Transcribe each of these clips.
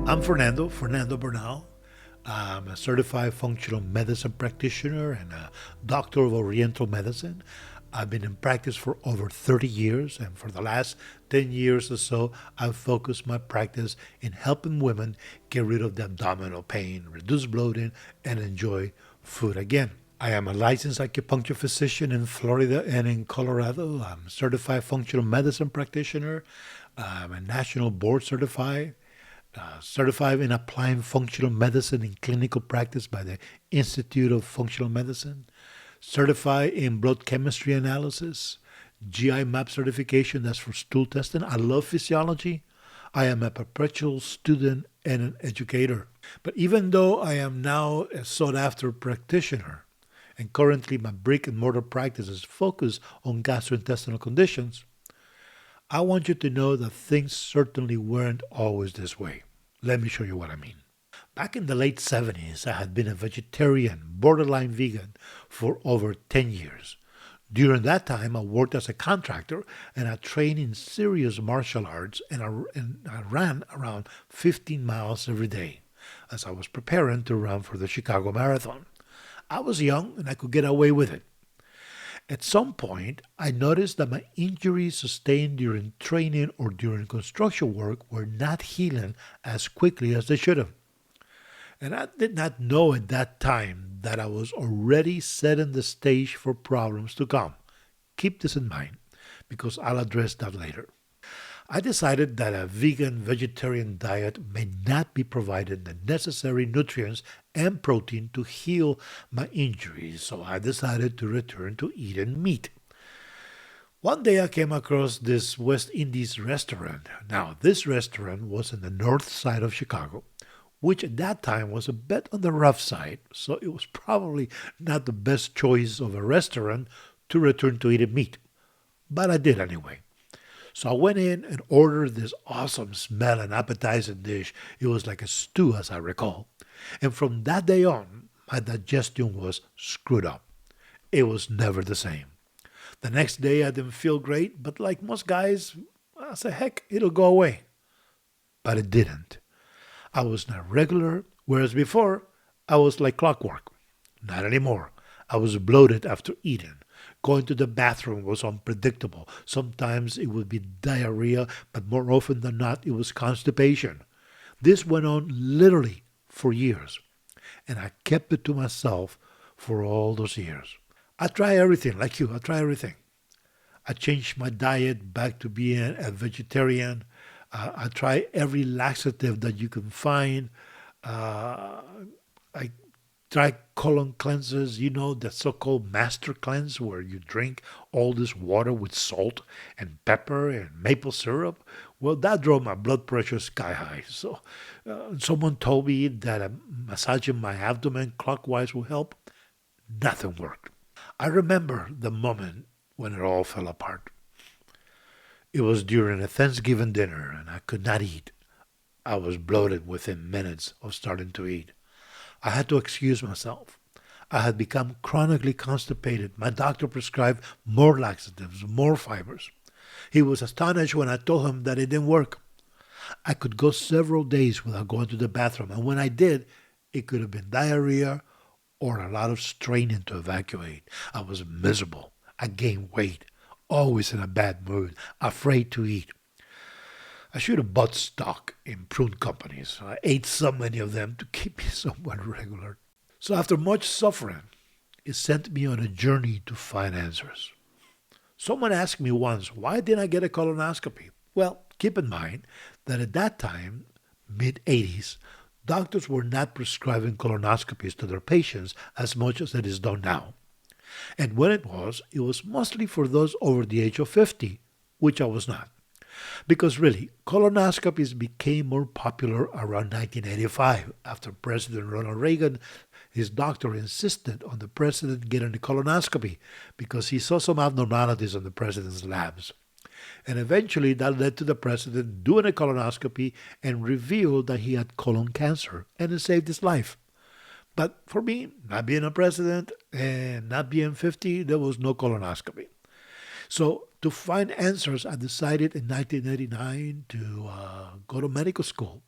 I'm Fernando Bernal. I'm a certified functional medicine practitioner and a doctor of Oriental medicine. I've been in practice for over 30 years, and for the last 10 years or so, I've focused my practice in helping women get rid of the abdominal pain, reduce bloating, and enjoy food again. I am a licensed acupuncture physician in Florida and in Colorado. I'm a certified functional medicine practitioner. I'm a national board certified in applying functional medicine in clinical practice by the Institute of Functional Medicine, certified in blood chemistry analysis, GI map certification, that's for stool testing. I love physiology. I am a perpetual student and an educator. But even though I am now a sought after practitioner, and currently my brick and mortar practice is focused on gastrointestinal conditions, I want you to know that things certainly weren't always this way. Let me show you what I mean. Back in the late 70s, I had been a vegetarian, borderline vegan, for over 10 years. During that time, I worked as a contractor and I trained in serious martial arts and I ran around 15 miles every day as I was preparing to run for the Chicago Marathon. I was young and I could get away with it. At some point, I noticed that my injuries sustained during training or during construction work were not healing as quickly as they should have. And I did not know at that time that I was already setting the stage for problems to come. Keep this in mind because I'll address that later. I decided that a vegan vegetarian diet may not be providing the necessary nutrients and protein to heal my injuries, so I decided to return to eating meat. One day I came across this West Indies restaurant. Now, this restaurant was in the north side of Chicago, which at that time was a bit on the rough side, so it was probably not the best choice of a restaurant to return to eating meat. But I did anyway. So I went in and ordered this awesome smelling appetizing dish. It was like a stew, as I recall. And from that day on, my digestion was screwed up. It was never the same. The next day, I didn't feel great, but like most guys, I said, heck, it'll go away. But it didn't. I was not regular, whereas before, I was like clockwork. Not anymore. I was bloated after eating. Going to the bathroom was unpredictable. Sometimes it would be diarrhea, but more often than not, it was constipation. This went on literally for years, and I kept it to myself for all those years. I try everything, like you, I try everything. I changed my diet back to being a vegetarian. I try every laxative that you can find. I try colon cleanses, the so-called master cleanse where you drink all this water with salt and pepper and maple syrup. Well, that drove my blood pressure sky high. So someone told me that massaging my abdomen clockwise will help. Nothing worked. I remember the moment when it all fell apart. It was during a Thanksgiving dinner and I could not eat. I was bloated within minutes of starting to eat. I had to excuse myself. I had become chronically constipated. My doctor prescribed more laxatives, more fibers. He was astonished when I told him that it didn't work. I could go several days without going to the bathroom, and when I did, it could have been diarrhea or a lot of straining to evacuate. I was miserable. I gained weight, always in a bad mood, afraid to eat. I should have bought stock in prune companies. I ate so many of them to keep me somewhat regular. So after much suffering, it sent me on a journey to find answers. Someone asked me once, why didn't I get a colonoscopy? Well, keep in mind that at that time, mid-80s, doctors were not prescribing colonoscopies to their patients as much as it is done now. And when it was mostly for those over the age of 50, which I was not. Because really, colonoscopies became more popular around 1985 after President Ronald Reagan, his doctor insisted on the president getting a colonoscopy because he saw some abnormalities in the president's labs. And eventually that led to the president doing a colonoscopy and revealed that he had colon cancer and it saved his life. But for me, not being a president and not being 50, there was no colonoscopy. So to find answers, I decided in 1989 to go to medical school.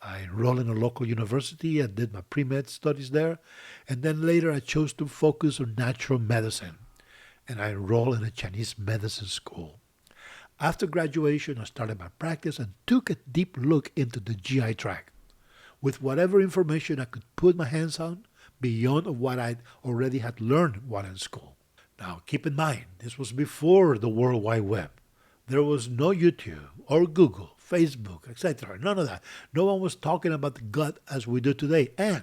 I enrolled in a local university and did my pre-med studies there. And then later I chose to focus on natural medicine. And I enrolled in a Chinese medicine school. After graduation, I started my practice and took a deep look into the GI tract with whatever information I could put my hands on beyond what I'd already had learned while in school. Now, keep in mind, this was before the World Wide Web. There was no YouTube or Google, Facebook, etc. None of that. No one was talking about the gut as we do today. And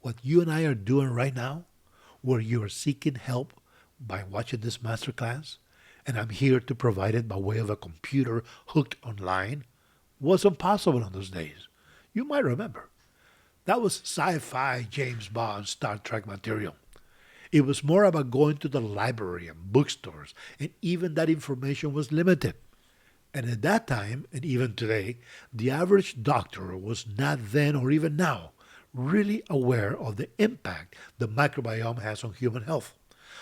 what you and I are doing right now, where you are seeking help by watching this masterclass, and I'm here to provide it by way of a computer hooked online, wasn't possible in those days. You might remember. That was sci-fi, James Bond, Star Trek material. It was more about going to the library and bookstores, and even that information was limited. And at that time, and even today, the average doctor was not then or even now really aware of the impact the microbiome has on human health.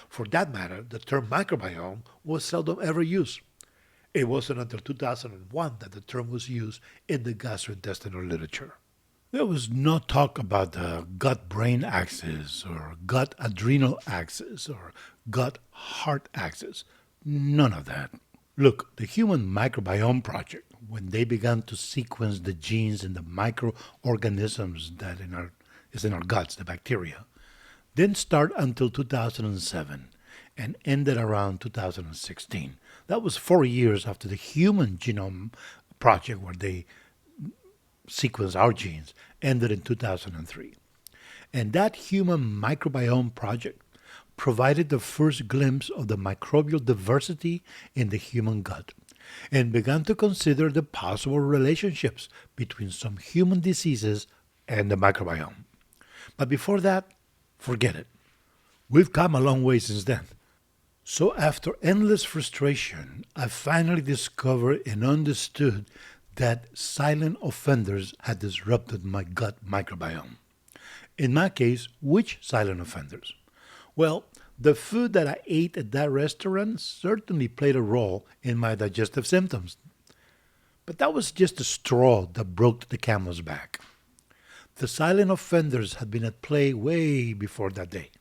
For that matter, the term microbiome was seldom ever used. It wasn't until 2001 that the term was used in the gastrointestinal literature. There was no talk about the gut-brain axis or gut-adrenal axis or gut-heart axis. None of that. Look, the Human Microbiome Project, when they began to sequence the genes in the microorganisms that is in our guts, the bacteria, didn't start until 2007 and ended around 2016. That was 4 years after the Human Genome Project, where they sequenced our genes, ended in 2003. And that Human Microbiome Project provided the first glimpse of the microbial diversity in the human gut and began to consider the possible relationships between some human diseases and the microbiome. But before that, forget it. We've come a long way since then. So after endless frustration, I finally discovered and understood that silent offenders had disrupted my gut microbiome. In my case, which silent offenders? Well, the food that I ate at that restaurant certainly played a role in my digestive symptoms. But that was just a straw that broke the camel's back. The silent offenders had been at play way before that day.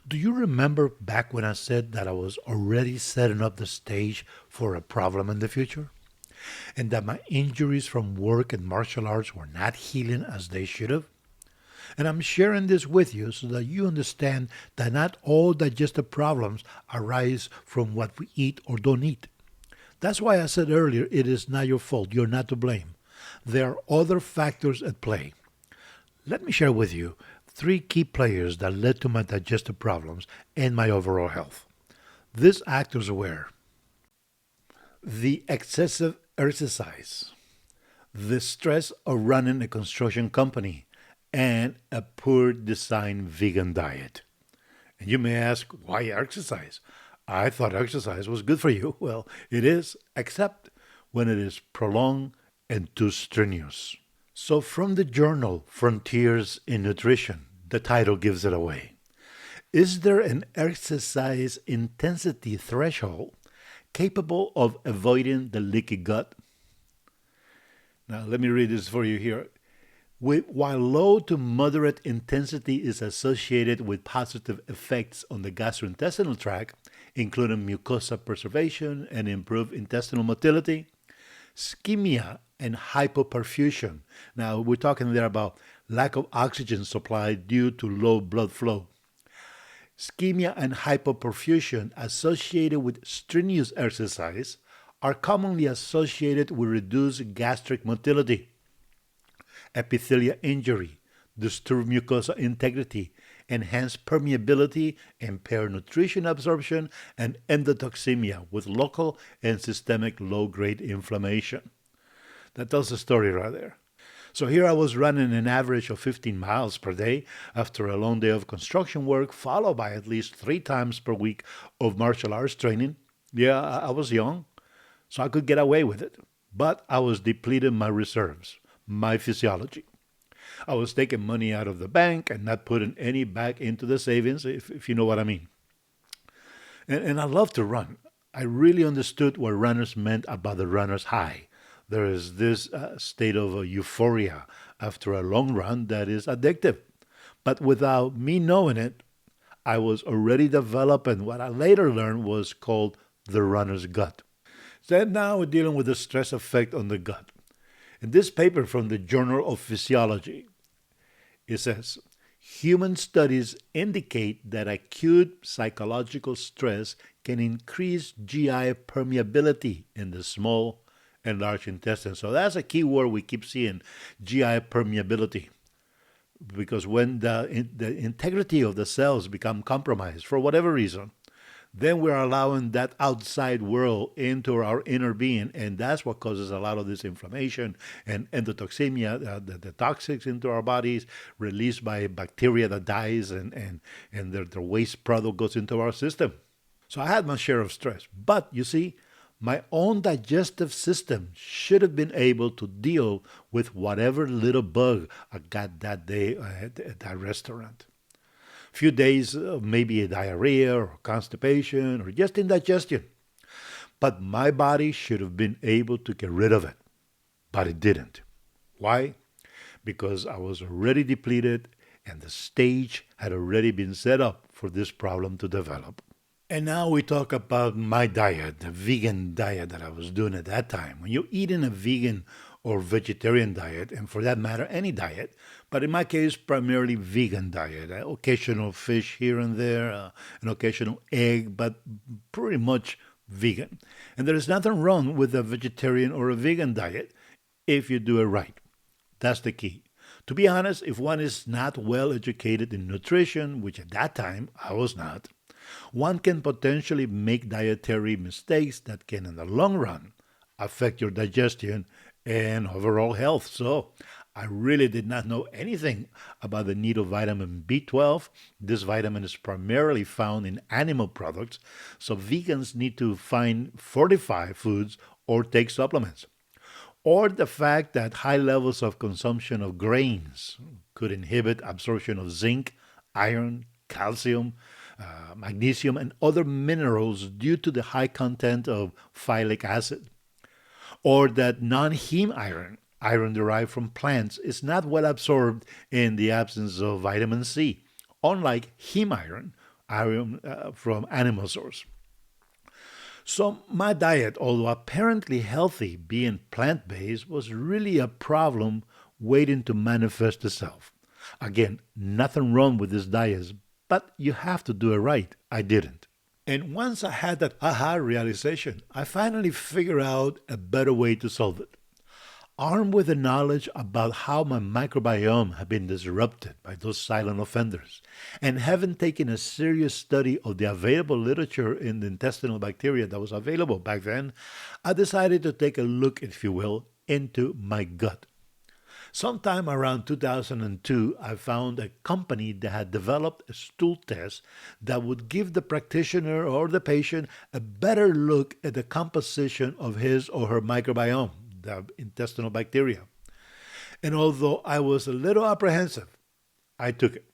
Do you remember back when I said that I was already setting up the stage for a problem in the future? And that my injuries from work and martial arts were not healing as they should have? And I'm sharing this with you so that you understand that not all digestive problems arise from what we eat or don't eat. That's why I said earlier it is not your fault. You're not to blame. There are other factors at play. Let me share with you 3 key players that led to my digestive problems and my overall health. These actors were the excessive exercise, the stress of running a construction company, and a poor design vegan diet. And you may ask, why exercise? I thought exercise was good for you. Well, it is, except when it is prolonged and too strenuous. So from the journal Frontiers in Nutrition, the title gives it away. Is there an exercise intensity threshold capable of avoiding the leaky gut? Now, let me read this for you here. While low to moderate intensity is associated with positive effects on the gastrointestinal tract, including mucosa preservation and improved intestinal motility, ischemia and hypoperfusion. Now, we're talking there about lack of oxygen supply due to low blood flow. Ischemia and hypoperfusion associated with strenuous exercise are commonly associated with reduced gastric motility, epithelial injury, disturbed mucosal integrity, enhanced permeability, impaired nutrition absorption, and endotoxemia with local and systemic low-grade inflammation. That tells the story right there. So here I was running an average of 15 miles per day after a long day of construction work, followed by at least 3 times per week of martial arts training. Yeah, I was young, so I could get away with it. But I was depleting my reserves, my physiology. I was taking money out of the bank and not putting any back into the savings, if you know what I mean. And I love to run. I really understood what runners meant about the runner's high, There is this state of euphoria after a long run that is addictive. But without me knowing it, I was already developing what I later learned was called the runner's gut. So now we're dealing with the stress effect on the gut. In this paper from the Journal of Physiology, it says human studies indicate that acute psychological stress can increase GI permeability in the small and large intestine. So that's a key word we keep seeing, GI permeability. Because when the integrity of the cells become compromised for whatever reason, then we're allowing that outside world into our inner being, and that's what causes a lot of this inflammation and endotoxemia, the toxics into our bodies released by bacteria that dies, and their waste product goes into our system. So I had my share of stress, but you see, my own digestive system should have been able to deal with whatever little bug I got that day at that restaurant. Few days of maybe a diarrhea or constipation or just indigestion. But my body should have been able to get rid of it. But it didn't. Why? Because I was already depleted and the stage had already been set up for this problem to develop. And now we talk about my diet, the vegan diet that I was doing at that time. When you're eating a vegan or vegetarian diet, and for that matter, any diet, but in my case, primarily vegan diet, occasional fish here and there, an occasional egg, but pretty much vegan. And there is nothing wrong with a vegetarian or a vegan diet if you do it right. That's the key. To be honest, if one is not well educated in nutrition, which at that time I was not, one can potentially make dietary mistakes that can, in the long run, affect your digestion and overall health. So, I really did not know anything about the need of vitamin B12. This vitamin is primarily found in animal products, so vegans need to find fortified foods or take supplements. Or the fact that high levels of consumption of grains could inhibit absorption of zinc, iron, calcium, magnesium, and other minerals due to the high content of phytic acid. Or that non-heme iron, iron derived from plants, is not well absorbed in the absence of vitamin C, unlike heme iron, iron from animal source. So my diet, although apparently healthy, being plant-based, was really a problem waiting to manifest itself. Again, nothing wrong with this diet, but you have to do it right. I didn't. And once I had that aha realization, I finally figured out a better way to solve it. Armed with the knowledge about how my microbiome had been disrupted by those silent offenders, and having taken a serious study of the available literature in the intestinal bacteria that was available back then, I decided to take a look, if you will, into my gut. Sometime around 2002, I found a company that had developed a stool test that would give the practitioner or the patient a better look at the composition of his or her microbiome, the intestinal bacteria. And although I was a little apprehensive, I took it.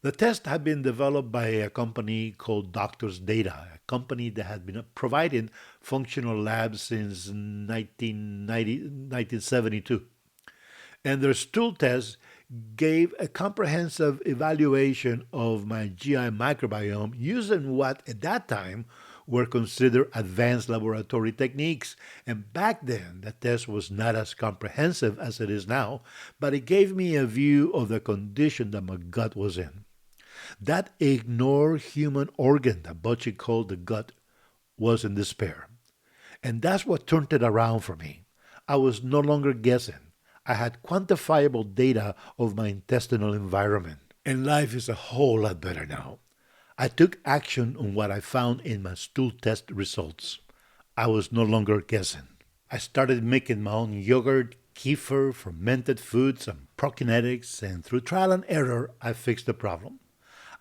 The test had been developed by a company called Doctors Data, a company that had been providing functional labs since 1972. And their stool test gave a comprehensive evaluation of my GI microbiome using what at that time were considered advanced laboratory techniques. And back then, the test was not as comprehensive as it is now, but it gave me a view of the condition that my gut was in. That ignored human organ that Bocci called the gut was in despair. And that's what turned it around for me. I was no longer guessing. I had quantifiable data of my intestinal environment. And life is a whole lot better now. I took action on what I found in my stool test results. I was no longer guessing. I started making my own yogurt, kefir, fermented foods, and prokinetics, and through trial and error, I fixed the problem.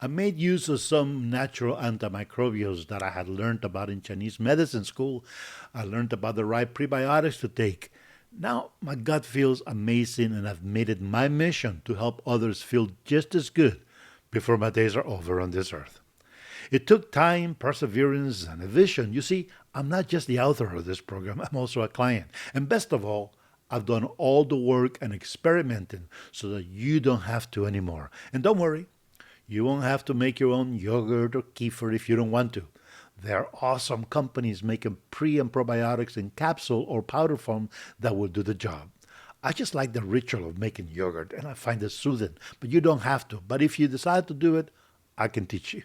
I made use of some natural antimicrobials that I had learned about in Chinese medicine school. I learned about the right prebiotics to take. Now my gut feels amazing, and I've made it my mission to help others feel just as good before my days are over on this earth. It took time, perseverance, and a vision. You see, I'm not just the author of this program, I'm also a client. And best of all, I've done all the work and experimenting so that you don't have to anymore. And don't worry, you won't have to make your own yogurt or kefir if you don't want to. There are awesome companies making pre and probiotics in capsule or powder form that will do the job. I just like the ritual of making yogurt and I find it soothing, but you don't have to. But if you decide to do it, I can teach you.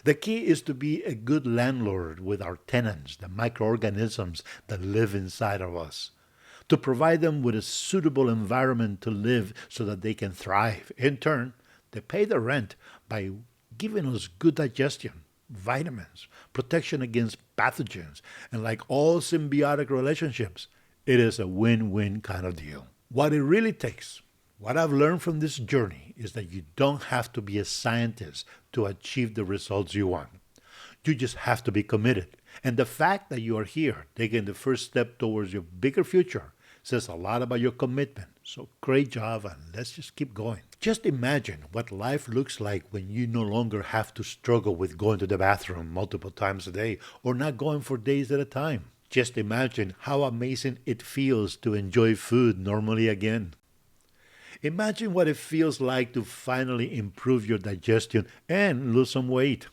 The key is to be a good landlord with our tenants, the microorganisms that live inside of us, to provide them with a suitable environment to live so that they can thrive. In turn, they pay the rent by giving us good digestion, vitamins, protection against pathogens, and like all symbiotic relationships, it is a win-win kind of deal. What it really takes, what I've learned from this journey, is that you don't have to be a scientist to achieve the results you want. You just have to be committed. And the fact that you are here taking the first step towards your bigger future says a lot about your commitment. So great job, and let's just keep going. Just imagine what life looks like when you no longer have to struggle with going to the bathroom multiple times a day or not going for days at a time. Just imagine how amazing it feels to enjoy food normally again. Imagine what it feels like to finally improve your digestion and lose some weight.